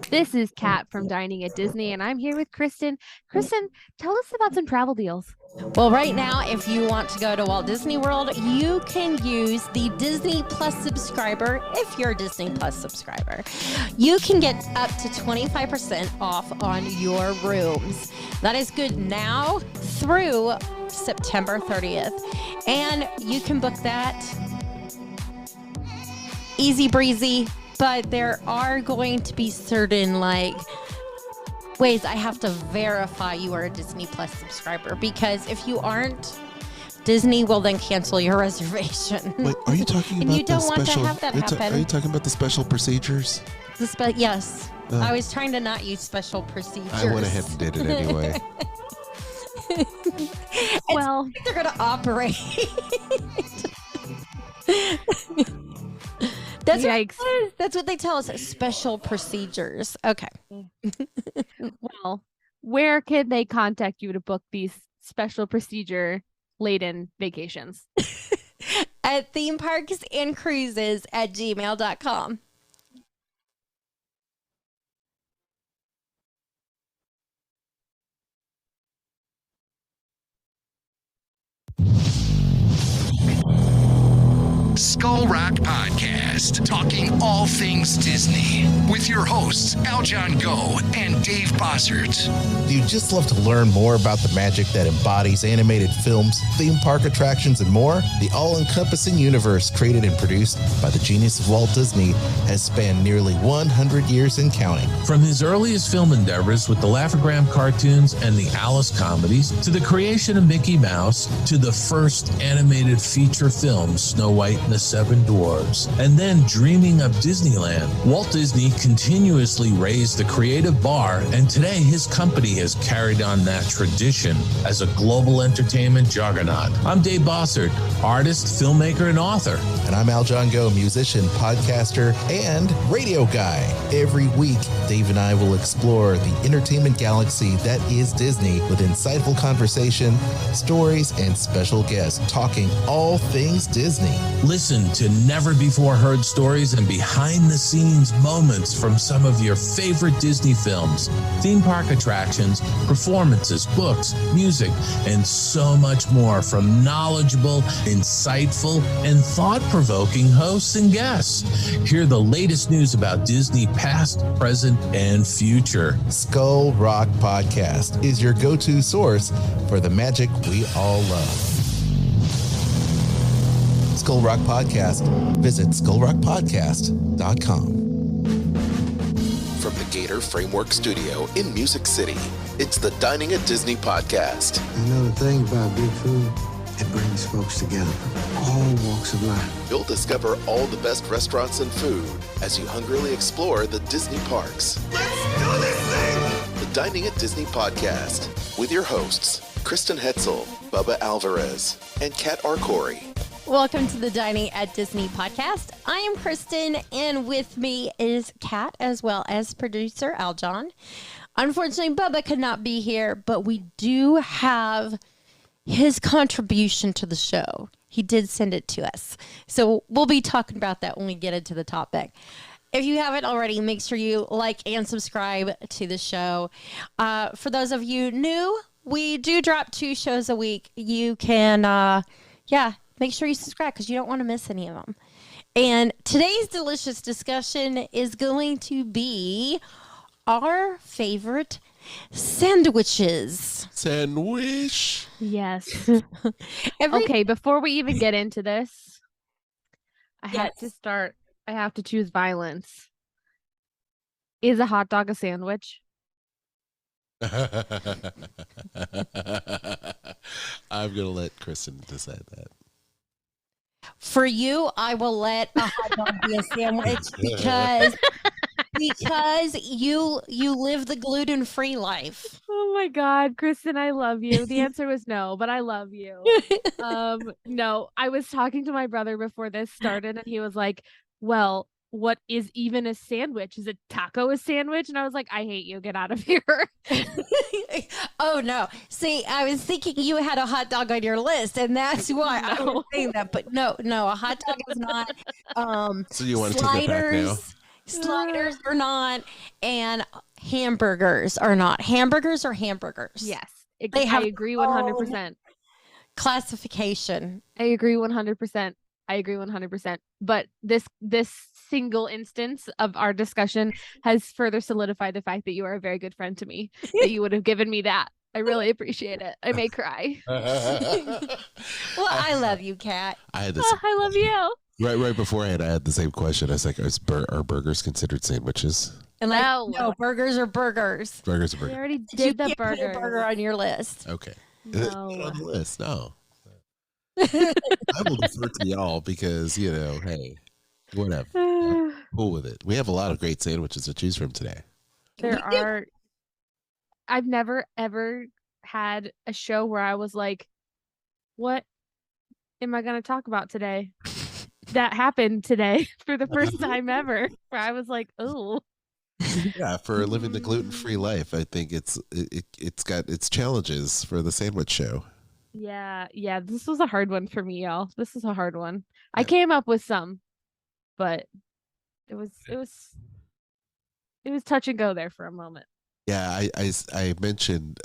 This is Kat from Dining at Disney, and I'm here with Kristen. Kristen, tell us about some travel deals. Well, right now, if you want to go to Walt Disney World, you can use the Disney Plus subscriber. If you're a Disney Plus subscriber, you can get up to 25% off on your rooms. That is good now through September 30th. And you can book that easy breezy, but there are going to be certain ways I have to verify you are a Disney Plus subscriber, because if you aren't, Disney will then cancel your reservation. Wait, are you talking and about you don't the want special, to have that happen. Are you talking about the special procedures? Yes. I was trying to not use special procedures. I went ahead and did it anyway. Well, they're going to operate. That's what they tell us, special procedures. Okay. Well, where can they contact you to book these special procedure laden vacations? At themeparksandcruises@gmail.com. Skull Rock Podcast, talking all things Disney, with your hosts Aljon Go and Dave Bossert. Do you just love to learn more about the magic that embodies animated films, theme park attractions, and more? The all-encompassing universe created and produced by the genius of Walt Disney has spanned nearly 100 years and counting. From his earliest film endeavors with the Laugh-O-Gram cartoons and the Alice comedies, to the creation of Mickey Mouse, to the first animated feature film, Snow White and the Seven Dwarfs, and then dreaming up Disneyland, Walt Disney continuously raised the creative bar, and today his company has carried on that tradition as a global entertainment juggernaut. I'm Dave Bossert, artist, filmmaker, and author. And I'm Aljon Go, musician, podcaster, and radio guy. Every week, Dave and I will explore the entertainment galaxy that is Disney with insightful conversation, stories, and special guests talking all things Disney. Listen to never-before-heard stories and behind-the-scenes moments from some of your favorite Disney films, theme park attractions, performances, books, music, and so much more from knowledgeable, insightful, and thought-provoking hosts and guests. Hear the latest news about Disney past, present, and future. Skull Rock Podcast is your go-to source for the magic we all love. Skull Rock Podcast. Visit skullrockpodcast.com. From the Gator Framework Studio in Music City, it's the Dining at Disney podcast. You know the thing about good food? It brings folks together from all walks of life. You'll discover all the best restaurants and food as you hungrily explore the Disney parks. Let's do this thing! The Dining at Disney podcast with your hosts, Kristen Hoetzel, Bubba Alvarez, and Kat Arcori. Welcome to the Dining at Disney podcast. I am Kristen, and with me is Kat, as well as producer Aljon. Unfortunately, Bubba could not be here, but we do have his contribution to the show. He did send it to us. So we'll be talking about that when we get into the topic. If you haven't already, make sure you like and subscribe to the show. For those of you new, we do drop 2 shows a week. You can, make sure you subscribe because you don't want to miss any of them. And today's delicious discussion is going to be our favorite sandwiches. Sandwich. Yes. Okay, before we even get into this, I have to choose violence. Is a hot dog a sandwich? I'm going to let Kristen decide that. For you, I will let a hot dog be a sandwich because you live the gluten-free life. Oh my God, Kristen, I love you. The answer was no, but I love you. No, I was talking to my brother before this started, and he was like, well, what is even a sandwich? Is a taco a sandwich? And I was like, I hate you. Get out of here. Oh, no. See, I was thinking you had a hot dog on your list, and that's why I was saying that. But no, a hot dog is not. So you want to take it back now? Sliders are not, and hamburgers are not. Hamburgers are hamburgers. Yes. I agree 100%. Classification. I agree 100%. I agree 100%. But this single instance of our discussion has further solidified the fact that you are a very good friend to me, that you would have given me that. I really appreciate it. I may cry. Well, I love you, Kat. I had this. I love you. Right beforehand, I had the same question. I was like, are burgers considered sandwiches? And like, no, burgers are burgers. Burgers are We burgers. already did the Put a burger on your list. Okay. No. Not on the list, no. I will defer to y'all because, hey, whatever. Cool with it. We have a lot of great sandwiches to choose from today. I've never, ever had a show where I was like, what am I going to talk about today? That happened today for the first time ever, where I was like, oh. Yeah, for living the gluten-free life, I think it's got its challenges for the sandwich show. Yeah, this was a hard one for me, y'all. This is a hard one. I came up with some, but it was touch and go there for a moment. Yeah, I mentioned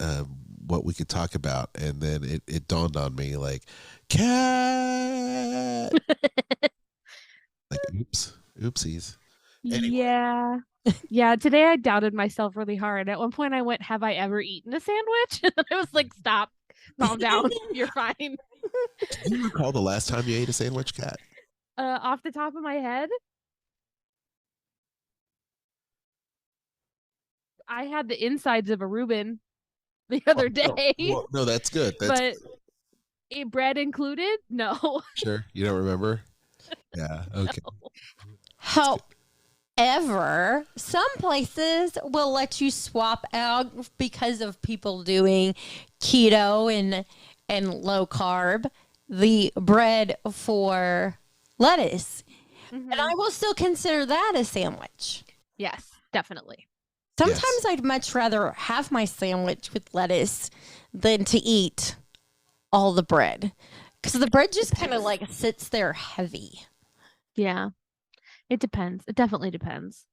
what we could talk about, and then it dawned on me like, cat. Like, oopsies. Anyway. Yeah. Today I doubted myself really hard. At one point I went, "Have I ever eaten a sandwich?" And I was like, "Stop, calm down. You're fine." Do you recall the last time you ate a sandwich, Kat? Off the top of my head, I had the insides of a Reuben the other day. Well, no, that's good. But bread included? No. Sure. You don't remember? Yeah. Okay. However, some places will let you swap out because of people doing keto and low carb, the bread for lettuce. Mm-hmm. And I will still consider that a sandwich. Yes, definitely. Sometimes I'd much rather have my sandwich with lettuce than to eat all the bread, because the bread just kind of like sits there heavy. Yeah, it depends. It definitely depends.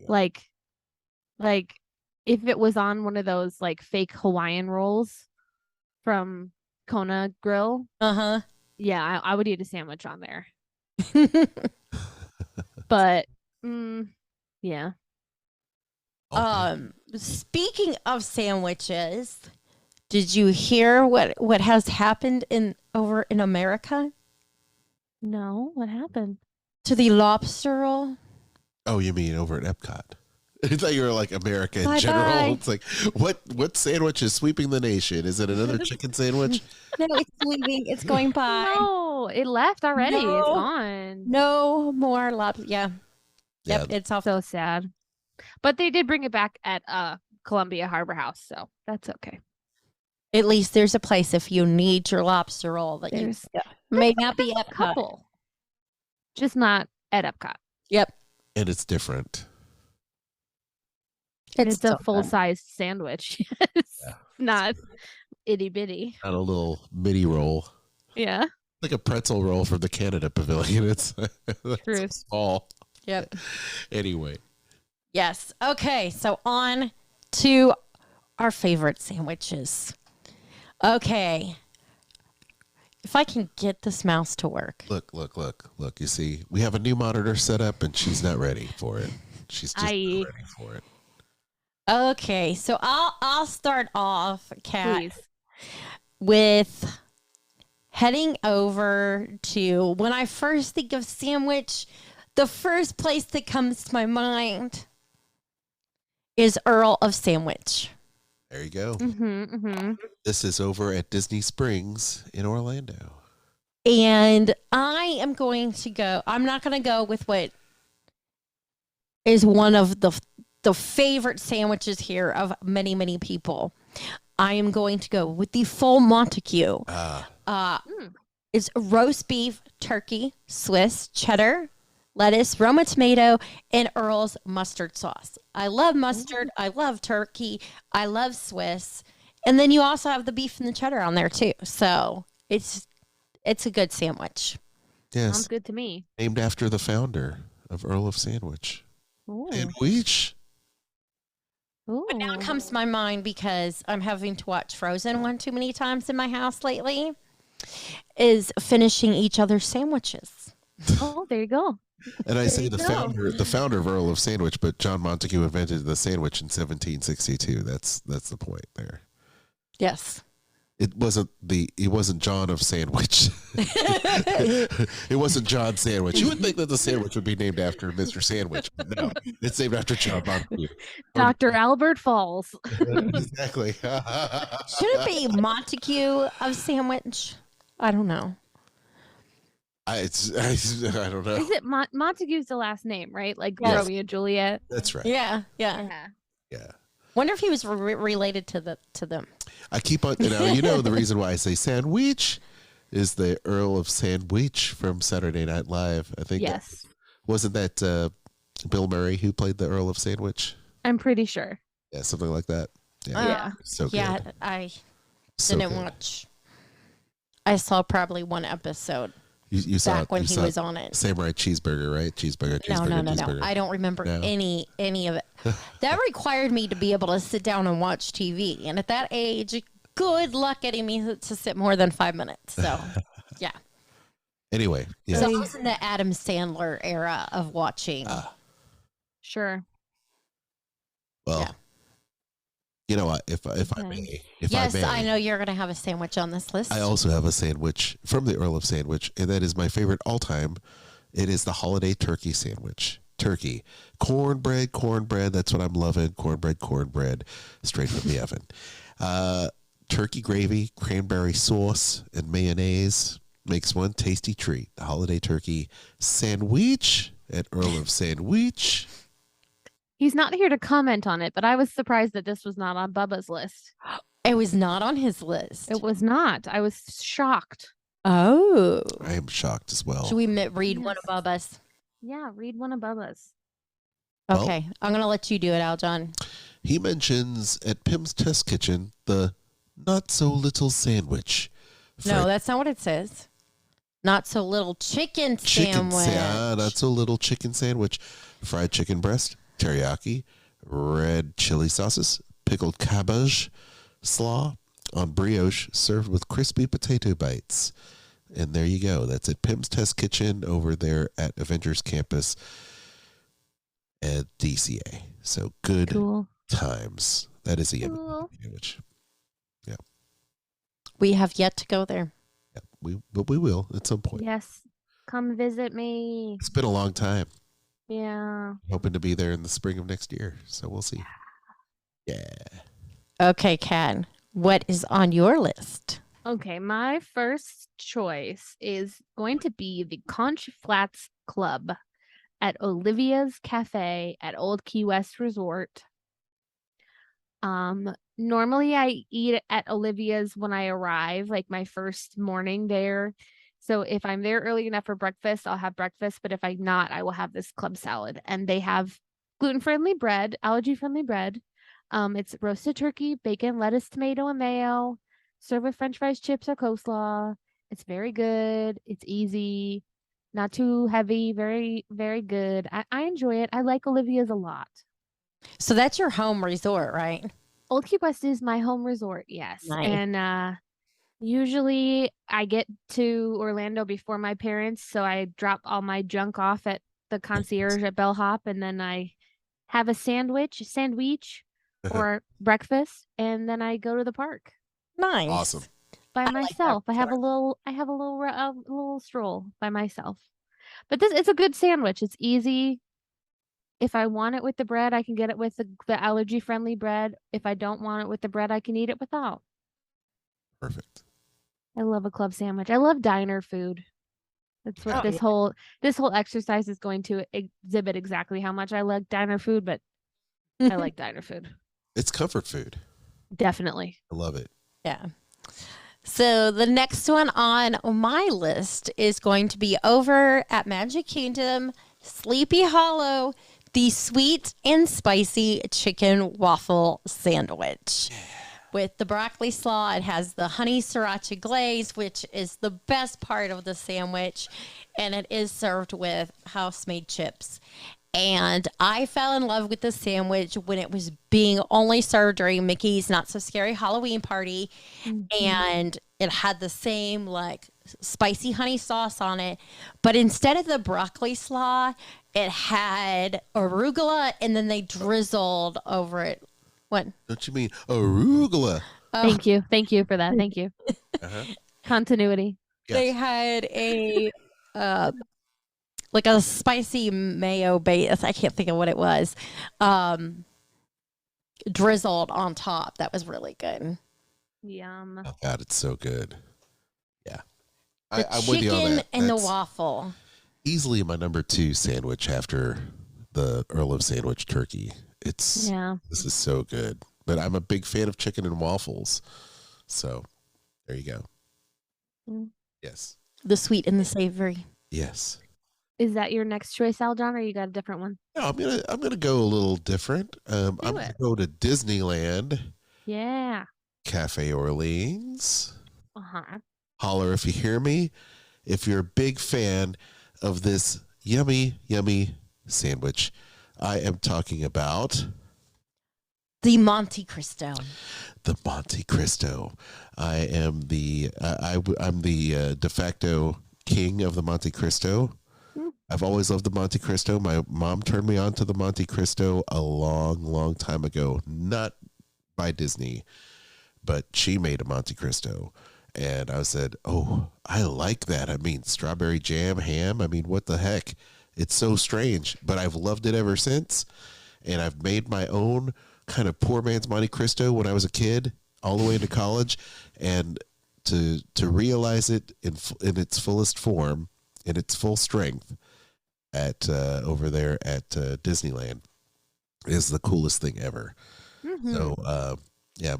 Like if it was on one of those like fake Hawaiian rolls from Kona Grill, yeah, I would eat a sandwich on there. But yeah. Speaking of sandwiches, did you hear what has happened over in America? No, what happened? To the lobster roll? Oh, you mean over at Epcot? I thought you were like America in Bye-bye. general. It's like, what sandwich is sweeping the nation? Is it another chicken sandwich? No, it's leaving. It's going by. No, it left already. No. It's gone. No more lobster. Yeah. Yeah. Yep, it's off. So sad. But they did bring it back at Columbia Harbor House, so that's okay. At least there's a place if you need your lobster roll that may not be at Epcot. Just not at Epcot. Yep. And it's different. And it's a full-size sandwich. Not itty-bitty. Not a little mini roll. Yeah. Like a pretzel roll from the Canada Pavilion. It's small. Yep. Anyway. Yes. Okay. So on to our favorite sandwiches. Okay. If I can get this mouse to work. Look. You see, we have a new monitor set up and she's not ready for it. She's just not ready for it. Okay. So I'll start off, Kat, Please. with heading over to, when I first think of sandwich, the first place that comes to my mind is Earl of Sandwich. There you go. Mm-hmm, mm-hmm. This is over at Disney Springs in Orlando. And I am going to go, I'm not going to go with what is one of the favorite sandwiches here of many, many people. I am going to go with the full Montague. It's roast beef, turkey, Swiss, cheddar, lettuce, Roma tomato, and Earl's mustard sauce. I love mustard. I love turkey. I love Swiss. And then you also have the beef and the cheddar on there too. So it's a good sandwich. Yes. Sounds good to me. Named after the founder of Earl of Sandwich. Ooh. Sandwich. Ooh. But now it comes to my mind because I'm having to watch Frozen one too many times in my house lately, is finishing each other's sandwiches. Oh, there you go. And I say the founder of Earl of Sandwich, but John Montague invented the sandwich in 1762. That's the point there. Yes. It wasn't John of Sandwich. It wasn't John Sandwich. You would think that the sandwich would be named after Mr. Sandwich, but no, it's named after John Montague. Dr. Albert Falls. Exactly. Should it be Montague of Sandwich? I don't know. I don't know. Is it Montague's the last name, right? Like Yes. Romeo and Juliet. That's right. Yeah. Yeah. Wonder if he was related to them. I keep on, the reason why I say sandwich is the Earl of Sandwich from Saturday Night Live. I think. Yes. Wasn't that Bill Murray who played the Earl of Sandwich? I'm pretty sure. Yeah, something like that. Yeah. Yeah. So good. Yeah, I So didn't good. watch. I saw probably one episode You saw back when he saw was on it. Samurai Cheeseburger, right? Cheeseburger. No. I don't remember No. any of it. That required me to be able to sit down and watch TV. And at that age, good luck getting me to sit more than 5 minutes. So, yeah. Anyway, yeah. So I was in the Adam Sandler era of watching. Sure. Well, Yeah. you know what? If I may, if I may, I know you're going to have a sandwich on this list. I also have a sandwich from the Earl of Sandwich, and that is my favorite all time. It is the holiday turkey sandwich. Turkey, cornbread. That's what I'm loving. Cornbread, straight from the oven. Turkey gravy, cranberry sauce, and mayonnaise makes one tasty treat. The holiday turkey sandwich at Earl of Sandwich. He's not here to comment on it, but I was surprised that this was not on Bubba's list. It was not on his list. It was not. I was shocked. Oh. I am shocked as well. Should we read one of Bubba's? Yeah, read one of Bubba's. Well, Okay. I'm going to let you do it, Aljon. He mentions at Pim's Test Kitchen the not so little sandwich. No, that's not what it says. Not so little chicken sandwich. Not so little chicken sandwich. Fried chicken breast, teriyaki, red chili sauces, pickled cabbage, slaw on brioche served with crispy potato bites. And there you go. That's at Pim's Test Kitchen over there at Avengers Campus at DCA. So good times. That is a yummy sandwich. Yeah. We have yet to go there. Yeah, but we will at some point. Yes. Come visit me. It's been a long time. Yeah. Hoping to be there in the spring of next year. So we'll see. Yeah. Okay, Kat. What is on your list? Okay, my first choice is going to be the Conch Flats Club at Olivia's Cafe at Old Key West Resort. Normally I eat at Olivia's when I arrive, like my first morning there. So if I'm there early enough for breakfast, I'll have breakfast. But if I'm not, I will have this club salad. And they have gluten-friendly bread, allergy-friendly bread. It's roasted turkey, bacon, lettuce, tomato, and mayo. Served with French fries, chips, or coleslaw. It's very good. It's easy. Not too heavy. Very, very good. I enjoy it. I like Olivia's a lot. So that's your home resort, right? Old Key West is my home resort, yes. Nice. And usually I get to Orlando before my parents, so I drop all my junk off at the concierge at Bellhop, and then I have a sandwich or breakfast, and then I go to the park. Nice. Awesome. By myself. I have a little stroll by myself. But it's a good sandwich. It's easy. If I want it with the bread, I can get it with the allergy-friendly bread. If I don't want it with the bread, I can eat it without. Perfect. I love a club sandwich. I love diner food. That's what this whole exercise is going to exhibit, exactly how much I like diner food, but I like diner food. It's comfort food. Definitely. I love it. Yeah. So the next one on my list is going to be over at Magic Kingdom Sleepy Hollow, the sweet and spicy chicken waffle sandwich. With the broccoli slaw, it has the honey sriracha glaze, which is the best part of the sandwich, and it is served with house-made chips. And I fell in love with the sandwich when it was being only served during Mickey's Not So Scary Halloween party, and it had the same like spicy honey sauce on it, but instead of the broccoli slaw, it had arugula, and then they drizzled over it. What? Don't you mean arugula? Thank you for that. Thank you. Continuity. Yes. They had a like a spicy mayo base. I can't think of what it was. Drizzled on top. That was really good. Yum. Oh God, it's so good. Yeah, The I'm with you on chicken that. and the That's waffle. easily my number 2 sandwich after the Earl of Sandwich turkey. This is so good. But I'm a big fan of chicken and waffles. So there you go. Yes. The sweet and the savory. Yes. Is that your next choice, Aljon, or you got a different one? No, I'm gonna go a little different. I'm gonna go to Disneyland. Yeah. Cafe Orleans. Uh-huh. Holler if you hear me. If you're a big fan of this yummy, yummy sandwich, I am talking about the Monte Cristo. The Monte Cristo. I am I'm the de facto king of the Monte Cristo. I've always loved the Monte Cristo. My mom turned me on to the Monte Cristo a long, long time ago. Not by Disney, but she made a Monte Cristo. And I said, oh, I like that. I mean, strawberry jam, ham. I mean, what the heck? It's so strange, but I've loved it ever since. And I've made my own kind of poor man's Monte Cristo when I was a kid, all the way into college. And to realize it in its fullest form, in its full strength, at over there at Disneyland is the coolest thing ever. So, yeah.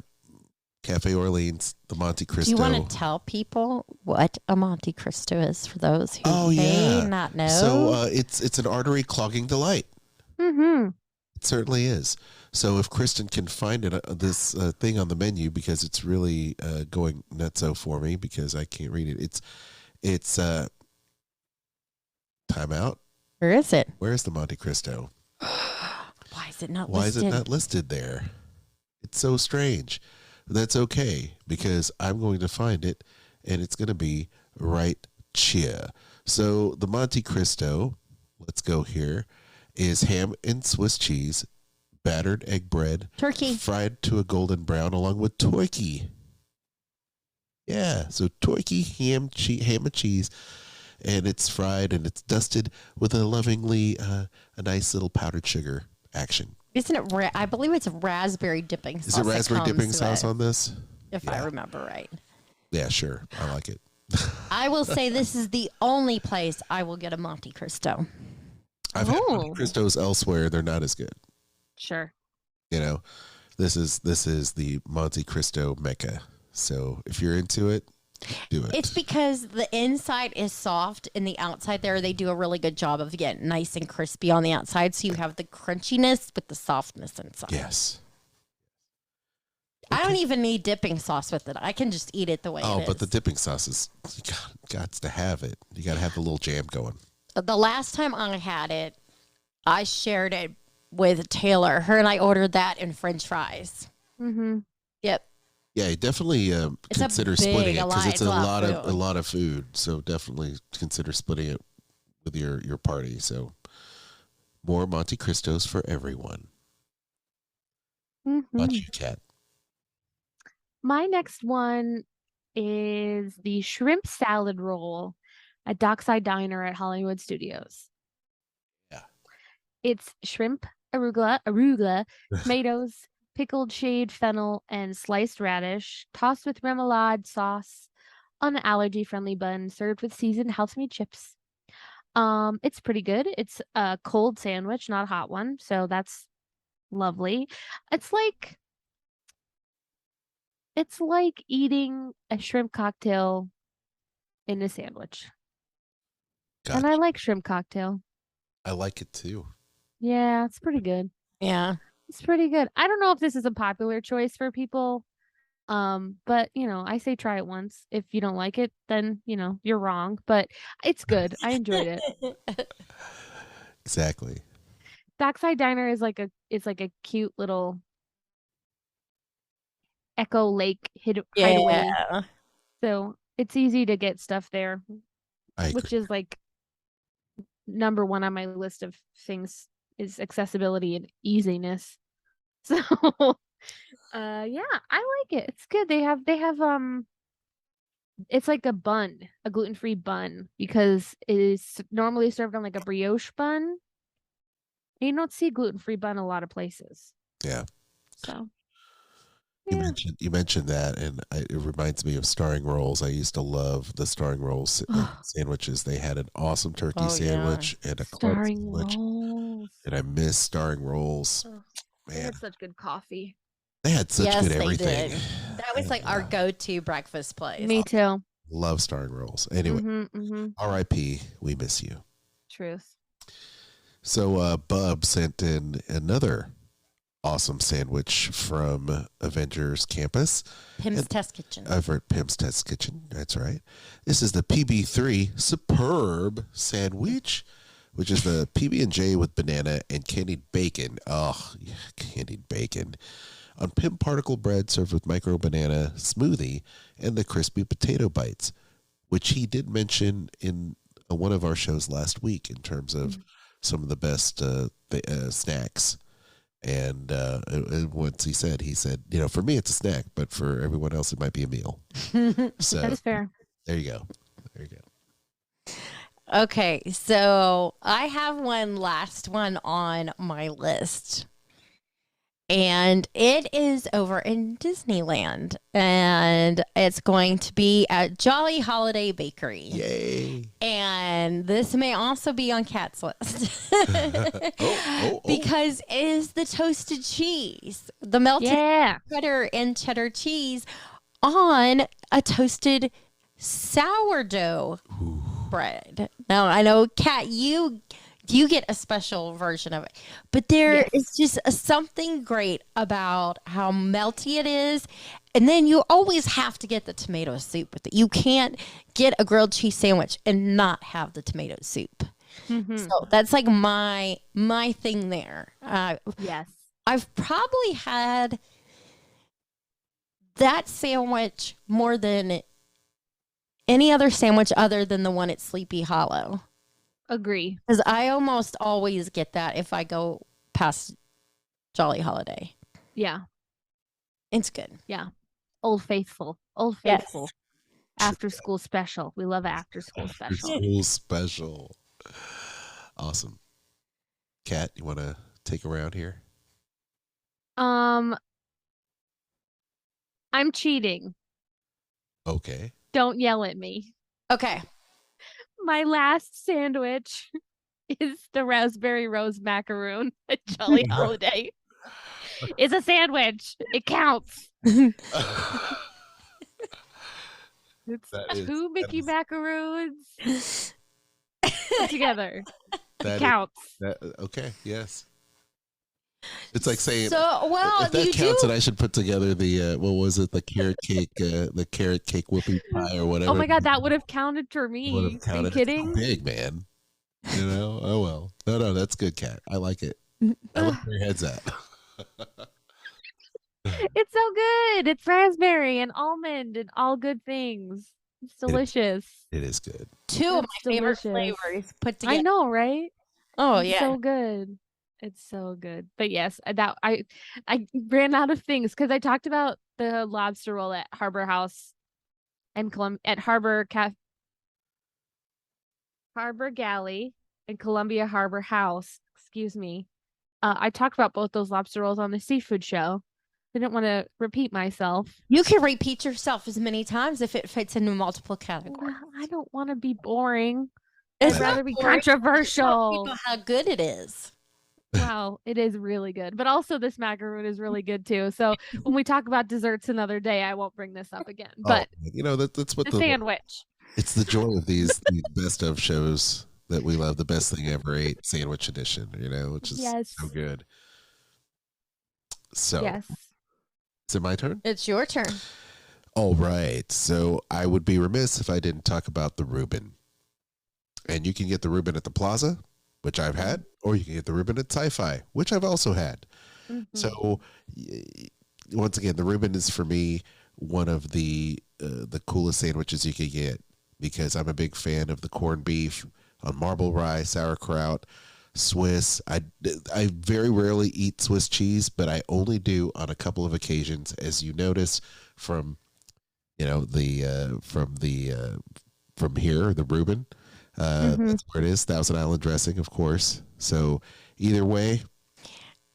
Cafe Orleans, the Monte Cristo. Do you want to tell people what a Monte Cristo is for those who may not know? So it's an artery clogging delight. It certainly is. So if Kristen can find it, this thing on the menu, because it's really going nutso for me because I can't read it. It's time out. Where is it? Where's the Monte Cristo? Why is it not listed? Why is it not listed there? It's so strange. That's okay, because I'm going to find it, and it's going to be right here. So the Monte Cristo, let's go here, is ham and Swiss cheese, battered egg bread, turkey, fried to a golden brown, along with turkey. Yeah, so turkey, ham and cheese, and it's fried, and it's dusted with a lovingly, a nice little powdered sugar action. Isn't it? I believe it's raspberry dipping sauce. Is it raspberry dipping sauce on this? If I remember right. Yeah, sure. I like it. I will say this is the only place I will get a Monte Cristo. I've had Monte Cristos elsewhere. They're not as good. Sure. You know, this is the Monte Cristo mecca. So if you're into it, do it. It's because the inside is soft and the outside there, they do a really good job of getting nice and crispy on the outside. So you have the crunchiness with the softness inside. Yes. I don't even need dipping sauce with it. I can just eat it the way it is. Oh, but the dipping sauce is, you got to have it. You got to have the little jam going. The last time I had it, I shared it with Taylor. Her and I ordered that in French fries. Yep. Yeah, definitely consider splitting it because it's a lot of food. So definitely consider splitting it with your party. So more Monte Cristos for everyone. Watch you, Kat. My next one is the shrimp salad roll at Dockside Diner at Hollywood Studios. Yeah. It's shrimp, arugula, tomatoes, pickled shaved fennel, and sliced radish, tossed with remoulade sauce on an allergy-friendly bun, served with seasoned house-made chips. It's pretty good. It's a cold sandwich, not a hot one, so that's lovely. It's like eating a shrimp cocktail in a sandwich. Gotcha. And I like shrimp cocktail. I like it too. Yeah, it's pretty good. Yeah. It's pretty good. I don't know if this is a popular choice for people. But I say try it once. If you don't like it, then you're wrong. But it's good. I enjoyed it. Exactly. Dockside Diner is like a cute little Echo Lake hideaway. Yeah. So it's easy to get stuff there, which is like number one on my list of things is accessibility and easiness. So yeah, I like it. It's good. They have it's like a bun, a gluten-free bun, because it is normally served on like a brioche bun. You don't see gluten-free bun a lot of places. Yeah. So yeah. You mentioned that, and it reminds me of Starring Rolls. I used to love the Starring Rolls sandwiches. They had an awesome turkey sandwich and a club sandwich. Rolls. And I miss Starring Rolls. Man, they had such good coffee. They had such good everything. That was like our go-to breakfast place. Me too. Love Starring Rolls. Anyway, R.I.P. We miss you. Truth. So Bub sent in another awesome sandwich from Avengers Campus. Pim's Test Kitchen. Over at Pim's Test Kitchen. That's right. This is the PB3 Superb Sandwich, which is the PB&J with banana and candied bacon. Oh, yeah, candied bacon. On Pim particle bread served with micro banana smoothie and the crispy potato bites, which he did mention in one of our shows last week in terms of some of the best snacks. And once he said, for me it's a snack, but for everyone else it might be a meal. So that is fair. There you go. Okay, so I have one last one on my list. And it is over in Disneyland. And it's going to be at Jolly Holiday Bakery. Yay. And this may also be on Kat's list. Because it is the toasted cheese. The melted cheddar and cheddar cheese on a toasted sourdough bread. Now, I know, Kat, you get a special version of it, but there is just something great about how melty it is. And then you always have to get the tomato soup with it. You can't get a grilled cheese sandwich and not have the tomato soup. So that's like my thing there. Yes. I've probably had that sandwich more than any other sandwich other than the one at Sleepy Hollow. Agree. Because I almost always get that if I go past Jolly Holiday. Yeah. It's good. Yeah. Old Faithful. Yes. After school special. We love after school special. School special. Awesome. Kat, you want to take a round here? I'm cheating. Okay. Don't yell at me. Okay. My last sandwich is the raspberry rose macaroon at Jolly Holiday. It's a sandwich. It counts. It's two Mickey macaroons put together. It counts. Okay, yes. It's like saying, well, if that counts, then I should put together the what was it, the carrot cake whoopie pie or whatever. Oh my god, that would have counted for me. Are you kidding? Big man, Oh well, no, that's good, Kat. I like it. I like where your head's at. It's so good. It's raspberry and almond and all good things. It's delicious. It is good. Two of my favorite flavors put together. I know, right? Oh, it's so good. It's so good. But yes, I ran out of things because I talked about the lobster roll at Harbor House and at Harbor Galley and Columbia Harbor House. Excuse me. I talked about both those lobster rolls on the seafood show. I didn't want to repeat myself. You can repeat yourself as many times if it fits into multiple categories. Well, I don't want to be boring. I'd rather be controversial. People how good it is. Wow, it is really good. But also this macaroon is really good too. So when we talk about desserts another day, I won't bring this up again. But that's what the sandwich. It's the joy of these best of shows that we love, the best thing ever ate sandwich edition, which is so good. So, is it my turn? It's your turn. All right. So I would be remiss if I didn't talk about the Reuben. And you can get the Reuben at the Plaza, which I've had, or you can get the Reuben at Sci-Fi, which I've also had. So once again, the Reuben is for me one of the coolest sandwiches you could get, because I'm a big fan of the corned beef on marble rye, sauerkraut, Swiss. I very rarely eat Swiss cheese, but I only do on a couple of occasions, as you notice from from here, the Reuben. That's where it is. Thousand Island dressing, of course. So either way,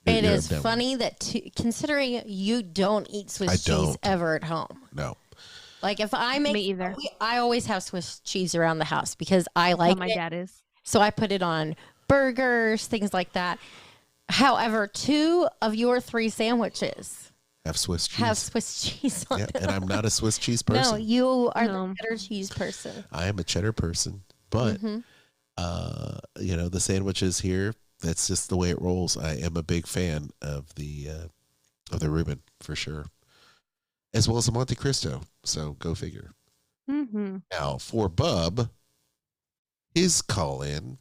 it is funny that considering you don't eat Swiss cheese ever at home. No. Like if I make Me either. I always have Swiss cheese around the house because I like my dad is. So I put it on burgers, things like that. However, 2 of your 3 sandwiches have Swiss cheese on them. And I'm not a Swiss cheese person. No, you are the cheddar cheese person. I am a cheddar person, but the sandwiches here, that's just the way it rolls. I am a big fan of the Reuben for sure, as well as the Monte Cristo. So go figure. Now for Bub, his call-in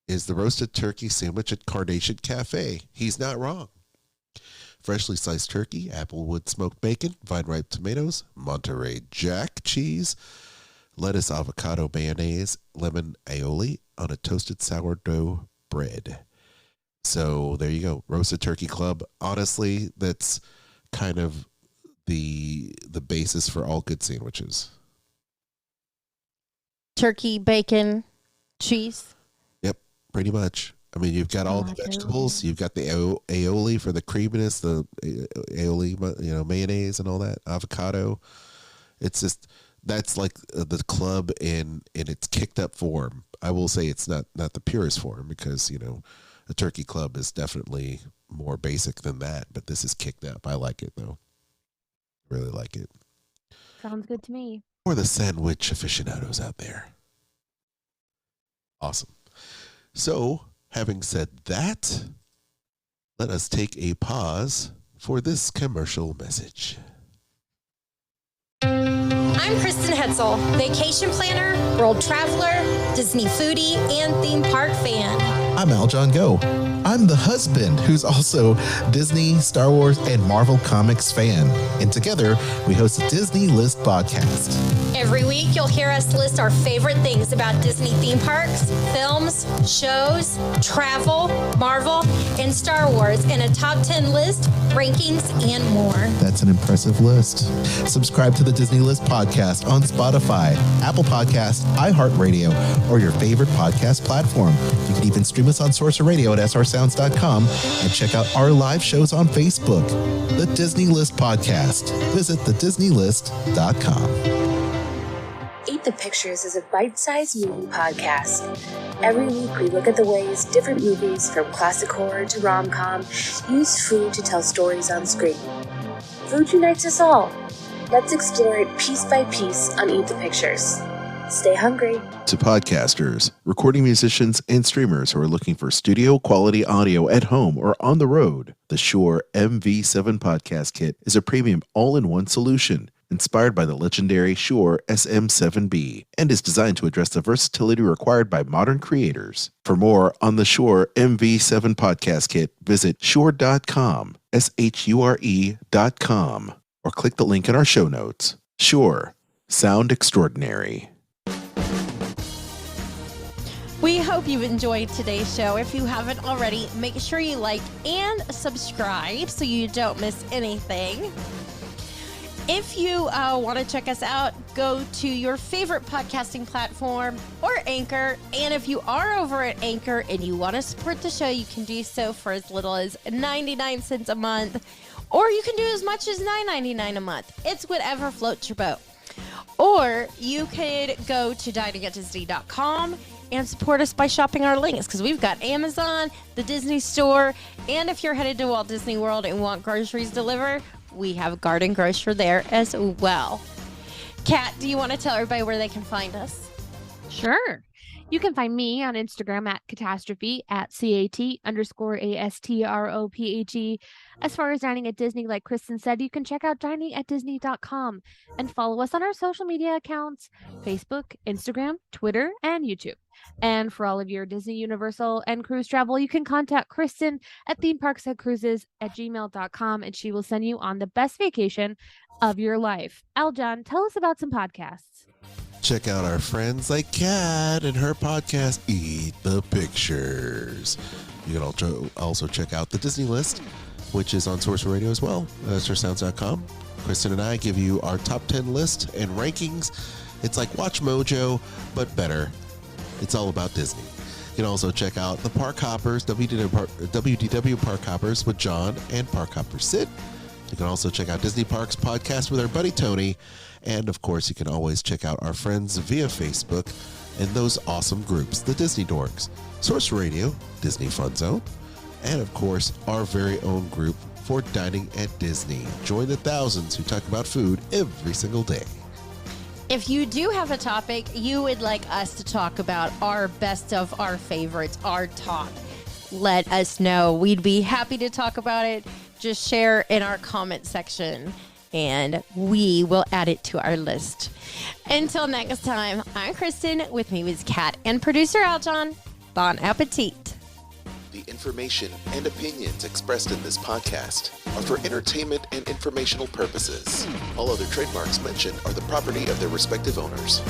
is the roasted turkey sandwich at Carnation Cafe. He's not wrong. Freshly sliced turkey, applewood smoked bacon, vine-ripe tomatoes, Monterey Jack cheese, lettuce, avocado, mayonnaise, lemon aioli on a toasted sourdough bread. So there you go. Roasted Turkey Club. Honestly, that's kind of the basis for all good sandwiches. Turkey, bacon, cheese. Yep, pretty much. I mean, you've got all the vegetables. You've got the aioli for the creaminess, the aioli, mayonnaise and all that, avocado. It's just, that's like the club in its kicked up form. I will say it's not the purest form because, a turkey club is definitely more basic than that, but this is kicked up. I like it though. Really like it. Sounds good to me. For the sandwich aficionados out there. Awesome. So, having said that, let us take a pause for this commercial message. I'm Kristen Hoetzel, vacation planner, world traveler, Disney foodie, and theme park fan. I'm Aljon Go. I'm the husband who's also Disney, Star Wars, and Marvel Comics fan. And together, we host a Disney List podcast. Every week, you'll hear us list our favorite things about Disney theme parks, films, shows, travel, Marvel, and Star Wars in a top 10 list, rankings, and more. That's an impressive list. Subscribe to the Disney List podcast on Spotify, Apple Podcasts, iHeartRadio, or your favorite podcast platform. You can even stream us on Sorcerer Radio at srsounds.com and check out our live shows on Facebook. The Disney List podcast. Visit thedisneylist.com. Eat the Pictures is a bite-sized movie podcast. Every week we look at the ways different movies, from classic horror to rom-com, use food to tell stories on screen. Food unites us all. Let's explore it piece by piece on Eat the Pictures. Stay hungry. To podcasters, recording musicians, and streamers who are looking for studio quality audio at home or on the road, the Shure MV7 Podcast Kit is a premium all-in-one solution inspired by the legendary Shure SM7B and is designed to address the versatility required by modern creators. For more on the Shure MV7 Podcast Kit, visit shure.com, SHURE.com, or click the link in our show notes. Shure, sound extraordinary. We hope you've enjoyed today's show. If you haven't already, make sure you like and subscribe so you don't miss anything. If you want to check us out, go to your favorite podcasting platform or Anchor. And if you are over at Anchor and you want to support the show, you can do so for as little as 99 cents a month, or you can do as much as $9.99 a month. It's whatever floats your boat. Or you could go to diningatdisney.com and support us by shopping our links, because we've got Amazon, the Disney Store, and if you're headed to Walt Disney World and want groceries delivered, we have a garden grocer there as well. Kat, do you want to tell everybody where they can find us? Sure. You can find me on Instagram at catastrophe, at CAT_ASTROPHE. As far as dining at Disney, like Kristen said, you can check out diningatdisney.com and follow us on our social media accounts, Facebook, Instagram, Twitter, and YouTube. And for all of your Disney, Universal, and cruise travel, you can contact Kristen at themeparksandcruises@gmail.com, and she will send you on the best vacation of your life. Aljon, tell us about some podcasts. Check out our friends like Kat and her podcast, Eat the Pictures. You can also check out the Disney List, which is on Source Radio as well, SureSounds.com. Kristen and I give you our top 10 list and rankings. It's like Watch Mojo, but better. It's all about Disney. You can also check out the Park Hoppers, WDW Park Hoppers with John and Park Hopper Sid. You can also check out Disney Parks Podcast with our buddy Tony. And, of course, you can always check out our friends via Facebook and those awesome groups, the Disney Dorks, Source Radio, Disney Fun Zone, and, of course, our very own group for Dining at Disney. Join the thousands who talk about food every single day. If you do have a topic you would like us to talk about, our best of our favorites, our top, let us know. We'd be happy to talk about it. Just share in our comment section, and we will add it to our list. Until next time, I'm Kristen. With me was Kat and producer Aljon. Bon appetit. The information and opinions expressed in this podcast are for entertainment and informational purposes. All other trademarks mentioned are the property of their respective owners.